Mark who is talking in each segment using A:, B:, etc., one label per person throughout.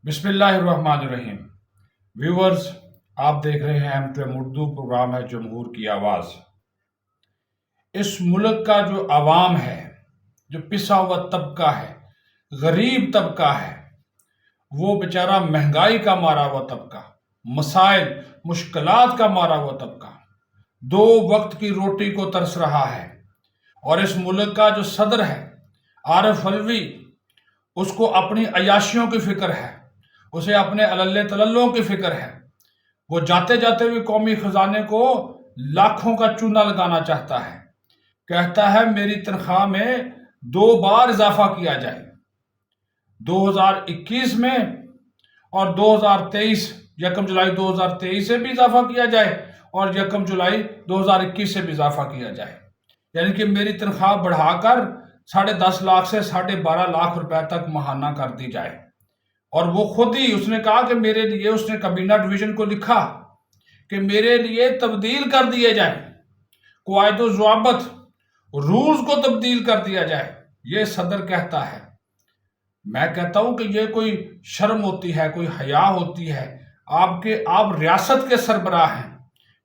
A: بسم اللہ الرحمن الرحیم ویورز، آپ دیکھ رہے ہیں M2M اردو پروگرام ہے جمہور کی آواز۔ اس ملک کا جو عوام ہے، جو پسا ہوا طبقہ ہے، غریب طبقہ ہے، وہ بیچارہ مہنگائی کا مارا ہوا طبقہ، مسائل مشکلات کا مارا ہوا طبقہ، دو وقت کی روٹی کو ترس رہا ہے۔ اور اس ملک کا جو صدر ہے عارف علوی، اس کو اپنی عیاشیوں کی فکر ہے، اسے اپنے علل تللوں کی فکر ہے۔ وہ جاتے جاتے بھی قومی خزانے کو لاکھوں کا چونا لگانا چاہتا ہے۔ کہتا ہے میری تنخواہ میں 2 بار اضافہ کیا جائے، 2021 میں اور 2023، 1 جولائی 2023 سے بھی اضافہ کیا جائے اور 1 جولائی 2021 سے بھی اضافہ کیا جائے۔ یعنی کہ میری تنخواہ بڑھا کر 10.5 لاکھ سے 12.5 لاکھ روپے تک ماہانہ کر دی جائے۔ اور وہ خود ہی اس نے کہا کہ میرے لیے، اس نے کابینہ ڈویژن کو لکھا کہ میرے لیے تبدیل کر دیے جائیں، قواعد و ضوابط، رولز کو تبدیل کر دیا جائے۔ یہ صدر کہتا ہے۔ میں کہتا ہوں کہ یہ کوئی شرم ہوتی ہے، کوئی حیا ہوتی ہے؟ آپ ریاست کے سربراہ ہیں،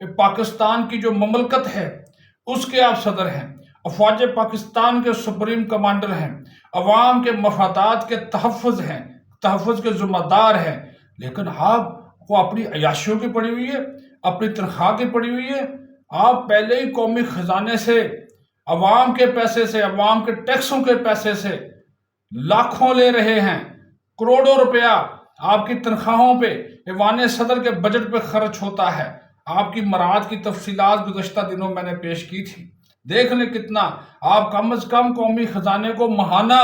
A: یہ پاکستان کی جو مملکت ہے اس کے آپ صدر ہیں، افواج پاکستان کے سپریم کمانڈر ہیں، عوام کے مفادات کے تحفظ کے ذمہ دار ہیں، لیکن آپ کو اپنی عیاشیوں کی پڑی ہوئی ہے، اپنی تنخواہ کی پڑی ہوئی ہے۔ آپ پہلے ہی قومی خزانے سے، عوام کے پیسے سے، عوام کے ٹیکسوں کے پیسے سے لاکھوں لے رہے ہیں، کروڑوں روپیہ آپ کی تنخواہوں پہ، ایوان صدر کے بجٹ پہ خرچ ہوتا ہے۔ آپ کی مراعات کی تفصیلات گزشتہ دنوں میں نے پیش کی تھی۔ دیکھ لیں کتنا آپ کم از کم قومی خزانے کو ماہانہ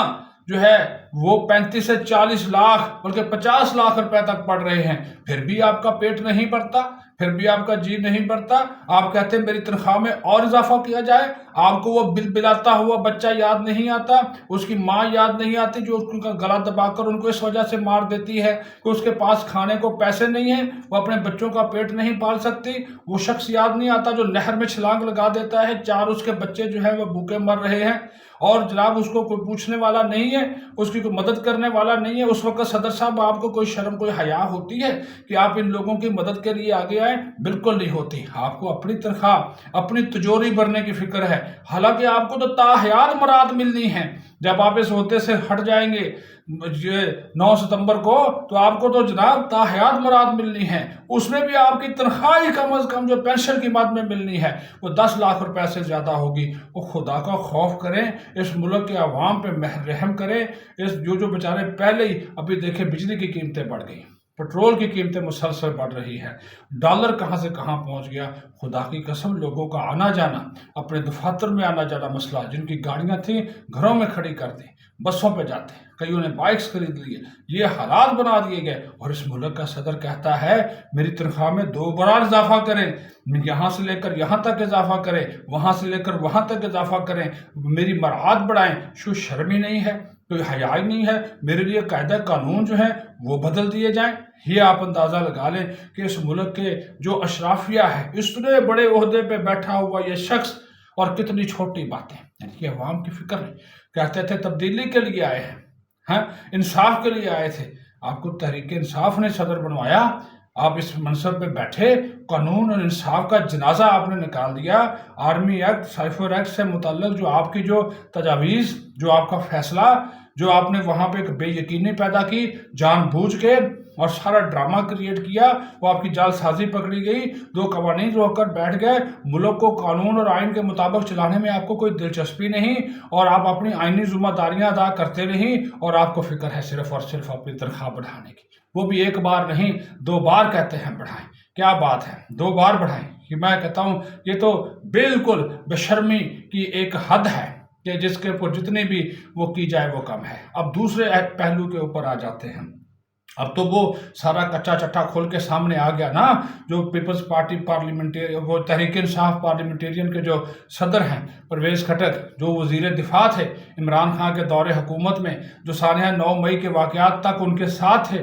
A: جو ہے وہ 35 سے 40 لاکھ بلکہ 50 لاکھ روپے تک پڑ رہے ہیں، پھر بھی آپ کا پیٹ نہیں بھرتا، پھر بھی آپ کا جی نہیں بھرتا۔ آپ کہتے ہیں میری تنخواہ میں اور اضافہ کیا جائے۔ آپ کو وہ بلاتا ہوا بچہ یاد نہیں آتا، اس کی ماں یاد نہیں آتی جو اس کا گلا دبا کر ان کو اس وجہ سے مار دیتی ہے کہ اس کے پاس کھانے کو پیسے نہیں ہیں، وہ اپنے بچوں کا پیٹ نہیں پال سکتی۔ وہ شخص یاد نہیں آتا جو نہر میں چھلانگ لگا دیتا ہے، 4 اس کے بچے جو ہیں وہ بھوکے مر رہے ہیں اور جناب اس کو کوئی پوچھنے والا نہیں ہے، اس کی کوئی مدد کرنے والا نہیں ہے۔ اس وقت صدر صاحب آپ کو کوئی شرم، کوئی حیا ہوتی ہے کہ آپ ان لوگوں کی مدد کے لیے آگے آئیں؟ بالکل نہیں ہوتی۔ آپ کو اپنی تنخواہ، اپنی تجوری بھرنے کی فکر ہے، حالانکہ آپ کو تو تاحیات مراد ملنی ہے۔ جب آپ اس عہدے سے ہٹ جائیں گے 9 ستمبر کو تو آپ کو تو جناب تاحیات مراد ملنی ہے۔ اس میں بھی آپ کی تنخواہ ہی کم از کم جو پینشن کی مد میں ملنی ہے وہ 10 لاکھ روپے سے زیادہ ہوگی۔ وہ خدا کا خوف کریں، اس ملک کے عوام پہ رحم کریں۔ جو بیچارے پہلے ہی، ابھی دیکھیں بجلی کی قیمتیں بڑھ گئی، پٹرول کی قیمتیں مسلسل بڑھ رہی ہیں، ڈالر کہاں سے کہاں پہنچ گیا۔ خدا کی قسم لوگوں کا آنا جانا، اپنے دفاتر میں آنا جانا مسئلہ، جن کی گاڑیاں تھیں گھروں میں کھڑی کر دیں، بسوں پہ جاتے ہیں، کئیوں نے بائکس خرید لیے، یہ حالات بنا دیے گئے۔ اور اس ملک کا صدر کہتا ہے میری تنخواہ میں 2 بار اضافہ کریں، یہاں سے لے کر یہاں تک اضافہ کریں، وہاں سے لے کر وہاں تک اضافہ کریں، میری مراعات بڑھائیں۔ شرم ہی نہیں ہے، کوئی حیا ہی نہیں ہے؟ میرے لیے قاعدہ قانون جو ہیں وہ بدل دیے جائیں۔ یہ آپ اندازہ لگا لیں کہ اس ملک کے جو اشرافیہ ہے، اتنے بڑے عہدے پہ بیٹھا ہوا یہ شخص، اور کتنی چھوٹی باتیں، یعنی کہ عوام کی فکر ہے۔ کہتے تھے تبدیلی کے لیے آئے ہیں، ہاں انصاف کے لیے آئے تھے۔ آپ کو تحریک انصاف نے صدر بنوایا، آپ اس منصب پہ بیٹھے، قانون اور انصاف کا جنازہ آپ نے نکال دیا۔ آرمی ایکٹ، سائفر ایکٹ سے متعلق جو آپ کی جو تجاویز، جو آپ کا فیصلہ، جو آپ نے وہاں پہ ایک بے یقینی پیدا کی جان بوجھ کے اور سارا ڈرامہ کریٹ کیا، وہ آپ کی جال سازی پکڑی گئی۔ 2 قوانین روک کر بیٹھ گئے۔ ملک کو قانون اور آئین کے مطابق چلانے میں آپ کو کوئی دلچسپی نہیں، اور آپ اپنی آئینی ذمہ داریاں ادا کرتے نہیں، اور آپ کو فکر ہے صرف اور صرف اپنی تنخواہ بڑھانے کی، وہ بھی 1 بار نہیں 2 بار کہتے ہیں بڑھائیں۔ کیا بات ہے، 2 بار بڑھائیں؟ کہ میں کہتا ہوں یہ تو بالکل بے شرمی کی ایک حد ہے کہ جس کے اوپر جتنی بھی وہ کی جائے وہ کم ہے۔ اب دوسرے پہلو کے اوپر آ جاتے ہیں۔ اب تو وہ سارا کچا چٹا کھول کے سامنے آ گیا نا، جو پیپلز پارٹی وہ تحریک انصاف پارلیمنٹیرین کے جو صدر ہیں پرویز خٹک، جو وزیر دفاع تھے عمران خان کے دور حکومت میں، جو سانحہ 9 مئی کے واقعات تک ان کے ساتھ تھے،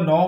A: 9